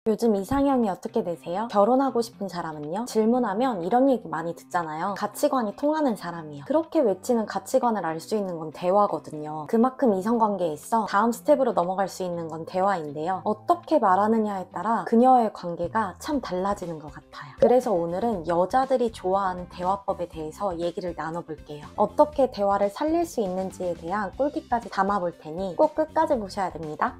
요즘 이상형이 어떻게 되세요? 결혼하고 싶은 사람은요? 질문하면 이런 얘기 많이 듣잖아요. 가치관이 통하는 사람이요. 그렇게 외치는 가치관을 알 수 있는 건 대화거든요. 그만큼 이성관계에 있어 다음 스텝으로 넘어갈 수 있는 건 대화인데요. 어떻게 말하느냐에 따라 그녀의 관계가 참 달라지는 것 같아요. 그래서 오늘은 여자들이 좋아하는 대화법에 대해서 얘기를 나눠볼게요. 어떻게 대화를 살릴 수 있는지에 대한 꿀팁까지 담아볼 테니 꼭 끝까지 보셔야 됩니다.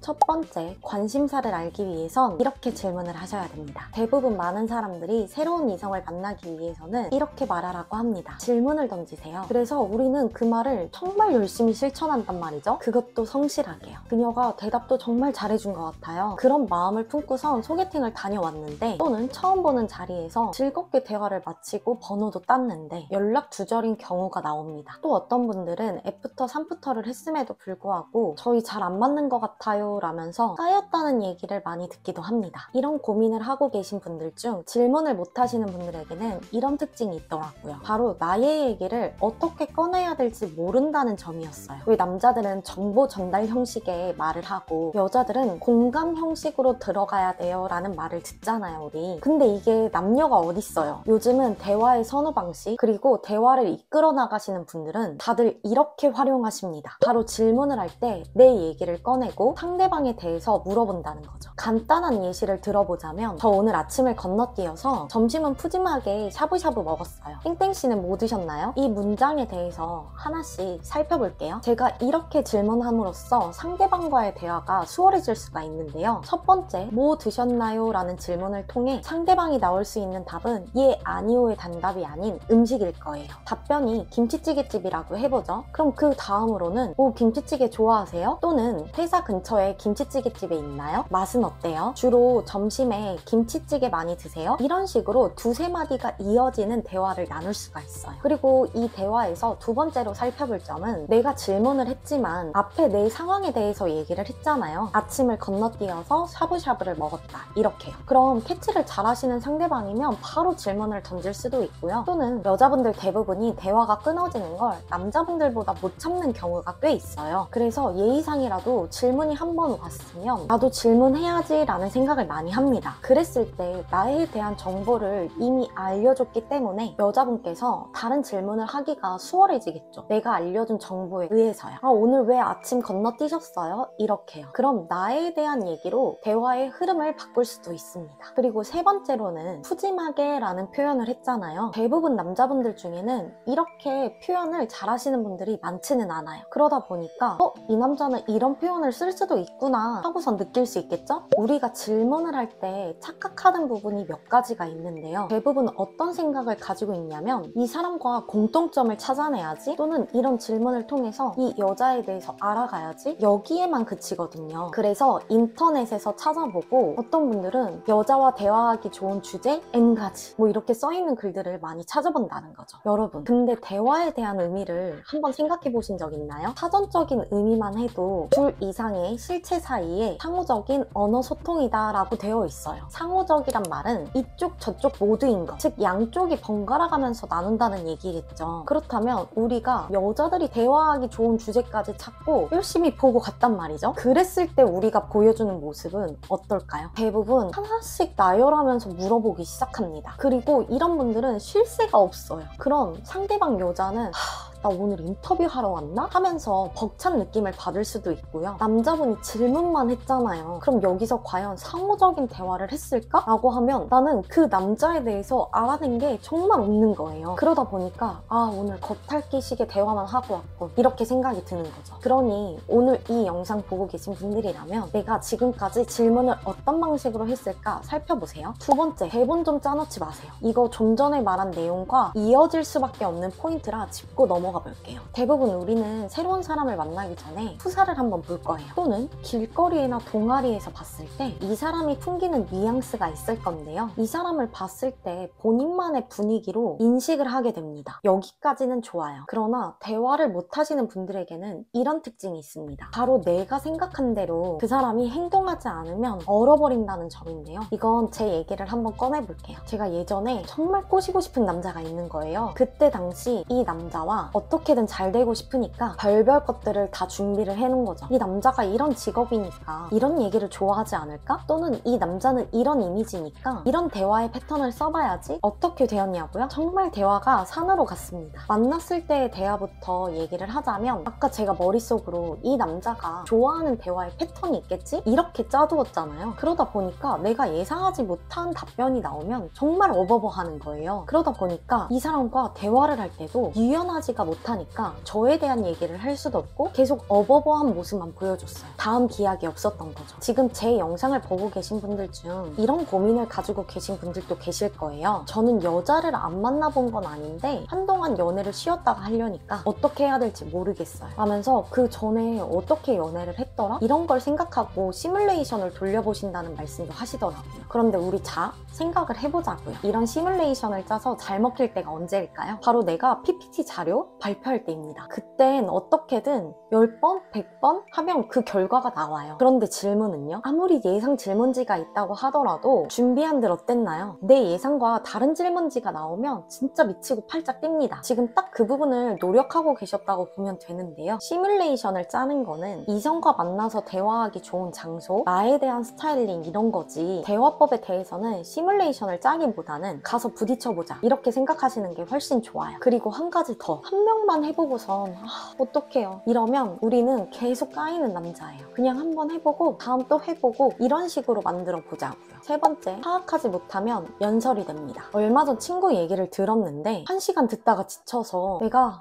첫 번째, 관심사를 알기 위해선 이렇게 질문을 하셔야 됩니다. 대부분 많은 사람들이 새로운 이성을 만나기 위해서는 이렇게 말하라고 합니다. 질문을 던지세요. 그래서 우리는 그 말을 정말 열심히 실천한단 말이죠. 그것도 성실하게요. 그녀가 대답도 정말 잘해준 것 같아요. 그런 마음을 품고선 소개팅을 다녀왔는데, 또는 처음 보는 자리에서 즐겁게 대화를 마치고 번호도 땄는데 연락 두절인 경우가 나옵니다. 또 어떤 분들은 애프터 3푸터를 했음에도 불구하고 저희 잘 안 맞는 것 같아요 라면서 까였다는 얘기를 많이 듣기도 합니다. 이런 고민을 하고 계신 분들 중 질문을 못 하시는 분들에게는 이런 특징이 있더라고요. 바로 나의 얘기를 어떻게 꺼내야 될지 모른다는 점이었어요. 왜 남자들은 정보 전달 형식의 말을 하고 여자들은 공감 형식으로 들어가야 돼요 라는 말을 듣잖아요, 우리. 근데 이게 남녀가 어딨어요. 요즘은 대화의 선호 방식, 그리고 대화를 이끌어 나가시는 분들은 다들 이렇게 활용하십니다. 바로 질문을 할 때 내 얘기를 꺼내고 상대방에 대해서 물어본다는 거죠. 간단한 예시를 들어보자면, 저 오늘 아침을 건너뛰어서 점심은 푸짐하게 샤브샤브 먹었어요. 땡땡씨는 뭐 드셨나요? 이 문장에 대해서 하나씩 살펴볼게요. 제가 이렇게 질문함으로써 상대방과의 대화가 수월해질 수가 있는데요. 첫 번째, 뭐 드셨나요? 라는 질문을 통해 상대방이 나올 수 있는 답은 예, 아니오의 단답이 아닌 음식일 거예요. 답변이 김치찌개집이라고 해보죠. 그럼 그 다음으로는 뭐 김치찌개 좋아하세요? 또는 회사 근처에 김치찌개집에 있나요? 맛은 어때요? 주로 점심에 김치찌개 많이 드세요? 이런 식으로 두세 마디가 이어지는 대화를 나눌 수가 있어요. 그리고 이 대화에서 두 번째로 살펴볼 점은, 내가 질문을 했지만 앞에 내 상황에 대해서 얘기를 했잖아요. 아침을 건너뛰어서 샤브샤브를 먹었다, 이렇게요. 그럼 캐치를 잘 하시는 상대방이면 바로 질문을 던질 수도 있고요. 또는 여자분들 대부분이 대화가 끊어지는 걸 남자분들보다 못 참는 경우가 꽤 있어요. 그래서 예의상이라도 질문이 한 번 왔으면 나도 질문해야지 라는 생각을 많이 합니다. 그랬을 때 나에 대한 정보를 이미 알려줬기 때문에 여자분께서 다른 질문을 하기가 수월해지겠죠. 내가 알려준 정보에 의해서요. 오늘 왜 아침 건너뛰셨어요? 이렇게요. 그럼 나에 대한 얘기로 대화의 흐름을 바꿀 수도 있습니다. 그리고 세 번째로는 푸짐하게 라는 표현을 했잖아요. 대부분 남자분들 중에는 이렇게 표현을 잘 하시는 분들이 많지는 않아요. 그러다 보니까 이 남자는 이런 표현을 쓸 수도 있구나 하고선 느낄 수 있겠죠? 우리가 질문을 할 때 착각하는 부분이 몇 가지가 있는데요. 대부분 어떤 생각을 가지고 있냐면, 이 사람과 공통점을 찾아내야지, 또는 이런 질문을 통해서 이 여자에 대해서 알아가야지, 여기에만 그치거든요. 그래서 인터넷에서 찾아보고, 어떤 분들은 여자와 대화하기 좋은 주제 N가지 뭐 이렇게 써있는 글들을 많이 찾아본다는 거죠. 여러분, 근데 대화에 대한 의미를 한번 생각해 보신 적 있나요? 사전적인 의미만 해도 둘 이상의 실체 사이에 상호적인 언어 소통이다 라고 되어 있어요. 상호적이란 말은 이쪽 저쪽 모두인 것, 즉 양쪽이 번갈아 가면서 나눈다는 얘기겠죠. 그렇다면 우리가 여자들이 대화하기 좋은 주제까지 찾고 열심히 보고 갔단 말이죠. 그랬을 때 우리가 보여주는 모습은 어떨까요? 대부분 하나씩 나열하면서 물어보기 시작합니다. 그리고 이런 분들은 쉴 새가 없어요. 그럼 상대방 여자는 나 오늘 인터뷰하러 왔나? 하면서 벅찬 느낌을 받을 수도 있고요. 남자분이 질문만 했잖아요. 그럼 여기서 과연 상호적인 대화를 했을까? 라고 하면 나는 그 남자에 대해서 알아낸 게 정말 없는 거예요. 그러다 보니까 오늘 겉핥기식의 대화만 하고 왔고, 이렇게 생각이 드는 거죠. 그러니 오늘 이 영상 보고 계신 분들이라면 내가 지금까지 질문을 어떤 방식으로 했을까 살펴보세요. 두 번째, 대본 좀 짜놓지 마세요. 이거 좀 전에 말한 내용과 이어질 수밖에 없는 포인트라 짚고 넘어가 볼게요. 대부분 우리는 새로운 사람을 만나기 전에 후사를 한번 볼 거예요. 또는 길거리나 동아리에서 봤을 때 이 사람이 풍기는 뉘앙스가 있을 건데요. 이 사람을 봤을 때 본인만의 분위기로 인식을 하게 됩니다. 여기까지는 좋아요. 그러나 대화를 못 하시는 분들에게는 이런 특징이 있습니다. 바로 내가 생각한 대로 그 사람이 행동하지 않으면 얼어버린다는 점인데요. 이건 제 얘기를 한번 꺼내볼게요. 제가 예전에 정말 꼬시고 싶은 남자가 있는 거예요. 그때 당시 이 남자와 어떻게든 잘 되고 싶으니까 별별 것들을 다 준비를 해놓은 거죠. 이 남자가 이런 직업이니까 이런 얘기를 좋아하지 않을까? 또는 이 남자는 이런 이미지니까 이런 대화의 패턴을 써봐야지. 어떻게 되었냐고요? 정말 대화가 산으로 갔습니다. 만났을 때의 대화부터 얘기를 하자면 아까 제가 머릿속으로 이 남자가 좋아하는 대화의 패턴이 있겠지? 이렇게 짜두었잖아요. 그러다 보니까 내가 예상하지 못한 답변이 나오면 정말 어버버하는 거예요. 그러다 보니까 이 사람과 대화를 할 때도 유연하지가 못하니까 저에 대한 얘기를 할 수도 없고 계속 어버버한 모습만 보여줬어요. 다음 기약이 없었던 거죠. 지금 제 영상을 보고 계신 분들 중 이런 고민을 가지고 계신 분들도 계실 거예요. 저는 여자를 안 만나본 건 아닌데 한동안 연애를 쉬었다가 하려니까 어떻게 해야 될지 모르겠어요 하면서 그 전에 어떻게 연애를 했더라? 이런 걸 생각하고 시뮬레이션을 돌려보신다는 말씀도 하시더라고요. 그런데 우리 생각을 해보자고요. 이런 시뮬레이션을 짜서 잘 먹힐 때가 언제일까요? 바로 내가 PPT 자료 발표할 때입니다. 그땐 어떻게든 10번, 100번 하면 그 결과가 나와요. 그런데 질문은요? 아무리 예상 질문지가 있다고 하더라도 준비한들 어땠나요? 내 예상과 다른 질문지가 나오면 진짜 미치고 팔짝 뜁니다. 지금 딱 그 부분을 노력하고 계셨다고 보면 되는데요. 시뮬레이션을 짜는 거는 이성과 만나서 대화하기 좋은 장소, 나에 대한 스타일링 이런 거지 대화법에 대해서는 시뮬레이션을 짜기보다는 가서 부딪혀보자 이렇게 생각하시는 게 훨씬 좋아요. 그리고 한 가지 더, 한 명만 해보고선 어떡해요 이러면 우리는 계속 까이는 남자예요. 그냥 한번 해보고 다음 또 해보고 이런 식으로 만들어 보자고요. 세 번째, 파악하지 못하면 연설이 됩니다. 얼마 전 친구 얘기를 들었는데 1시간 듣다가 지쳐서 내가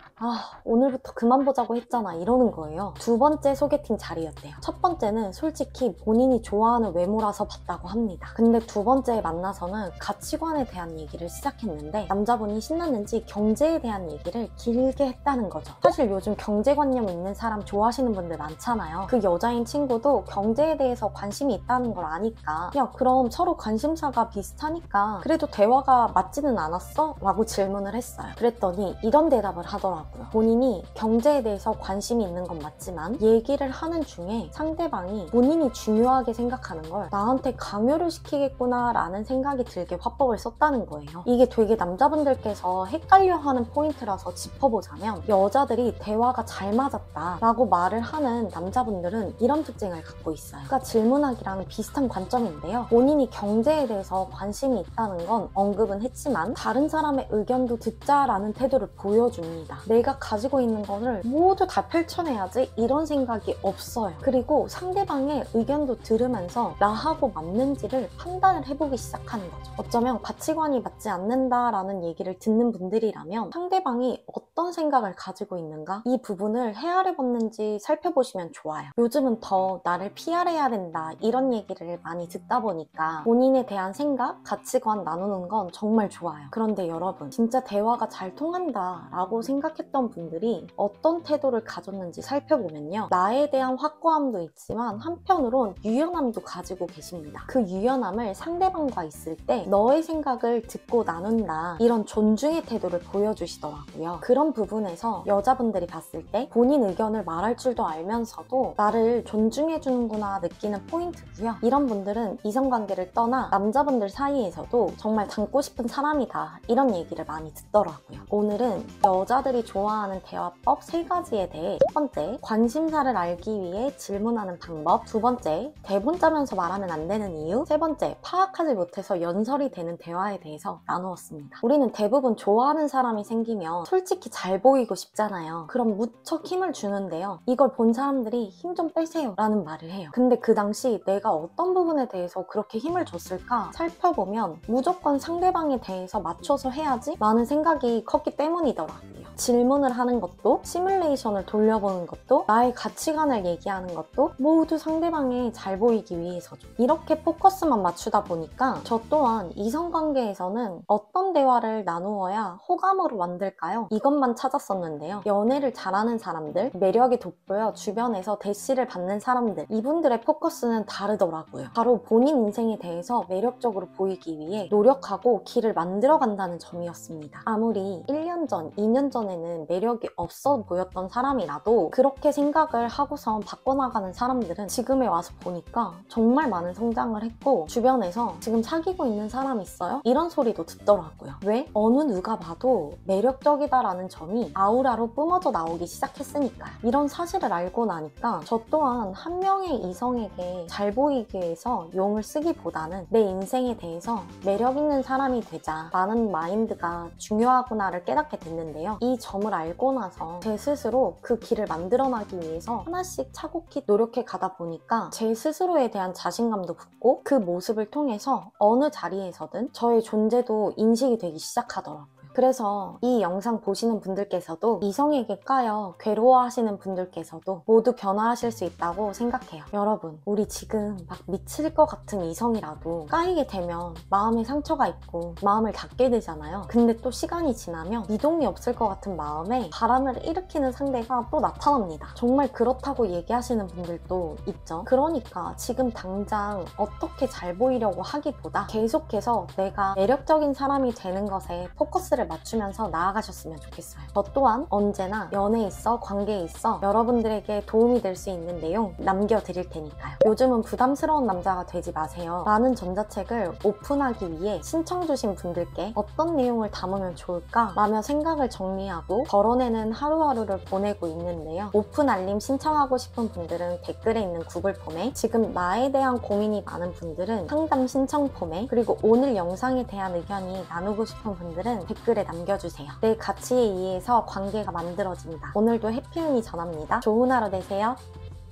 오늘부터 그만 보자고 했잖아 이러는 거예요. 두 번째 소개팅 자리였대요. 첫 번째는 솔직히 본인이 좋아하는 외모라서 봤다고 합니다. 근데 두 번째에 만나서는 가치관에 대한 얘기를 시작했는데 남자분이 신났는지 경제에 대한 얘기를 길게 했다는 거죠. 사실 요즘 경제관념 있는 사람 좋아하시는 분들 많잖아요. 그 여자인 친구도 경제에 대해서 관심이 있다는 걸 아니까 야 그럼 서로 관심사가 비슷하니까 그래도 대화가 맞지는 않았어? 라고 질문을 했어요. 그랬더니 이런 대답을 하더라고요. 본인이 경제에 대해서 관심이 있는 건 맞지만 얘기를 하는 중에 상대방이 본인이 중요하게 생각하는 걸 나한테 강요를 시키겠구나 라는 생각이 들게 화법을 썼다는 거예요. 이게 되게 남자분들께서 헷갈려하는 포인트라서 짚어보자면 여자들이 대화가 잘 맞았다 라고 말을 하는 남자분들은 이런 특징을 갖고 있어요. 그러니까 질문하기랑 비슷한 관점인데요. 본인이 경제에 대해서 관심이 있다는 건 언급은 했지만 다른 사람의 의견도 듣자라는 태도를 보여줍니다. 내가 가지고 있는 거를 모두 다 펼쳐내야지 이런 생각이 없어요. 그리고 상대방의 의견도 들으면서 나하고 맞는지를 판단을 해보기 시작하는 거죠. 어쩌면 가치관이 맞지 않는다라는 얘기를 듣는 분들이라면 상대방이 어떤 생각을 가지고 있는가 이 부분을 헤아려봤는지 살펴보시면 좋아요. 요즘은 더 나를 PR해야 된다 이런 얘기를 많이 듣다 보니까 본인에 대한 생각, 가치관 나누는 건 정말 좋아요. 그런데 여러분 진짜 대화가 잘 통한다 라고 생각했던 분들이 어떤 태도를 가졌는지 살펴보면요. 나에 대한 확고함도 있지만 한편으론 유연함도 가지고 계십니다. 그 유연함을 상대방과 있을 때 너의 생각을 듣고 나눈다 이런 존중의 태도를 보여주시더라고요. 그런 부분에서 여자분들이 봤을 때 본인 의견을 말할 줄도 알면서도 나를 존중해주는구나 느끼는 포인트고요. 이런 분들은 이성관계를 떠나 남자분들 사이에서도 정말 닮고 싶은 사람이다 이런 얘기를 많이 듣더라고요. 오늘은 여자들이 좋아하는 대화법 3가지에 대해 첫 번째, 관심사를 알기 위해 질문하는 방법, 두 번째, 대본 짜면서 말하면 안 되는 이유, 세 번째, 파악하지 못해서 연설이 되는 대화에 대해서 나누었습니다. 우리는 대부분 좋아하는 사람이 생기면 솔직히 잘 보이고 싶잖아요. 그럼 무척 힘을 주는데요. 이걸 본 사람들이 힘 좀 빼세요 라는 말을 해요. 근데 그 당시 내가 어떤 부분에 대해서 그렇게 힘을 줬을까 살펴보면 무조건 상대방에 대해서 맞춰서 해야지 라는 생각이 컸기 때문이더라고요. 질문을 하는 것도 시뮬레이션을 돌려보는 것도 나의 가치관을 얘기하는 것도 모두 상대방에 잘 보이기 위해서죠. 이렇게 포커스만 맞추다 보니까 저 또한 이성관계에서는 어떤 대화를 나누어야 호감으로 만들까요? 이것만 찾았었는데요. 연애를 잘하는 사람들, 매력이 돋보여 주변에서 대시를 받는 사람들 이분들의 포커스는 다르더라고요. 바로 본인 인생에 대해서 매력적으로 보이기 위해 노력하고 길을 만들어 간다는 점이었습니다. 아무리 1년 전, 2년 전에는 매력이 없어 보였던 사람이라도 그렇게 생각을 하고선 바꿔나가는 사람들은 지금에 와서 보니까 정말 많은 성장을 했고 주변에서 지금 사귀고 있는 사람 있어요? 이런 소리도 듣더라고요. 왜? 어느 누가 봐도 매력적이다라는 점이 점이 아우라로 뿜어져 나오기 시작했으니까요. 이런 사실을 알고 나니까 저 또한 한 명의 이성에게 잘 보이기 위해서 용을 쓰기보다는 내 인생에 대해서 매력 있는 사람이 되자 라는 마인드가 중요하구나를 깨닫게 됐는데요. 이 점을 알고 나서 제 스스로 그 길을 만들어나기 위해서 하나씩 차곡히 노력해 가다 보니까 제 스스로에 대한 자신감도 붙고 그 모습을 통해서 어느 자리에서든 저의 존재도 인식이 되기 시작하더라고요. 그래서 이 영상 보시는 분들께서도 이성에게 까여 괴로워하시는 분들께서도 모두 변화하실 수 있다고 생각해요. 여러분, 우리 지금 막 미칠 것 같은 이성이라도 까이게 되면 마음에 상처가 있고 마음을 닫게 되잖아요. 근데 또 시간이 지나면 이동이 없을 것 같은 마음에 바람을 일으키는 상대가 또 나타납니다. 정말 그렇다고 얘기하시는 분들도 있죠. 그러니까 지금 당장 어떻게 잘 보이려고 하기보다 계속해서 내가 매력적인 사람이 되는 것에 포커스를 맞추면서 나아가셨으면 좋겠어요. 저 또한 언제나 연애에 있어, 관계에 있어 여러분들에게 도움이 될 수 있는 내용 남겨드릴 테니까요. 요즘은 부담스러운 남자가 되지 마세요 라는 전자책을 오픈하기 위해 신청 주신 분들께 어떤 내용을 담으면 좋을까 라며 생각을 정리하고 덜어내는 하루하루를 보내고 있는데요. 오픈 알림 신청하고 싶은 분들은 댓글에 있는 구글 폼에, 지금 나에 대한 고민이 많은 분들은 상담 신청 폼에, 그리고 오늘 영상에 대한 의견이 나누고 싶은 분들은 댓글에 남겨주세요. 내 가치에 의해서 관계가 만들어진다. 오늘도 해피윤이 전합니다. 좋은 하루 되세요.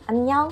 안녕.